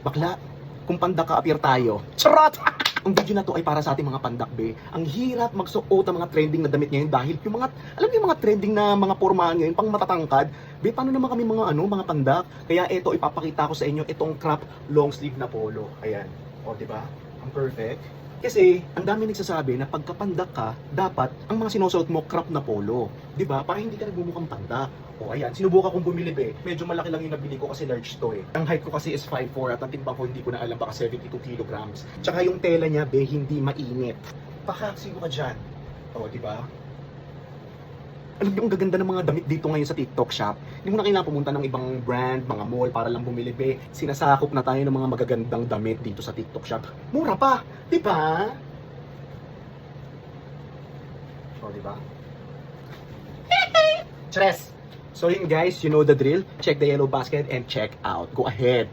Bakla, kung pandak ka, appear tayo. Charot! Ang video na to ay para sa ating mga pandak, be. Ang hirap magsuot ng mga trending na damit ngayon dahil yung mga, alam niyo yung mga trending na mga pormahan ngayon, pang matatangkad. Be, paano naman kami mga pandak? Kaya ito, ipapakita ko sa inyo itong crop long sleeve na polo. Ayan. O, di ba? Ang perfect. Kasi, ang dami nagsasabi na pagkapandak ka, dapat ang mga sinusuot mo crop na polo. 'Di ba? Para hindi ka nagmumukhang pandak. O ayan, sinubukan kong bumili, be. Medyo malaki lang yung nabili ko kasi large to eh. Ang height ko kasi is 5'4" at ang timbang ko hindi ko na alam, baka 72 kilograms. Tsaka yung tela niya, be, hindi mainit. Sino ka dyan? O, 'di ba? Alam niyo, ang gaganda ng mga damit dito ngayon sa TikTok shop. Hindi mo na kailangan pumunta ng ibang brand, mga mall para lang bumili, be. Sinasakop na tayo ng mga magagandang damit dito sa TikTok shop. Mura pa, 'di ba? O, 'di ba? Tres! So yun guys, you know the drill. Check the yellow basket and check out. Go ahead.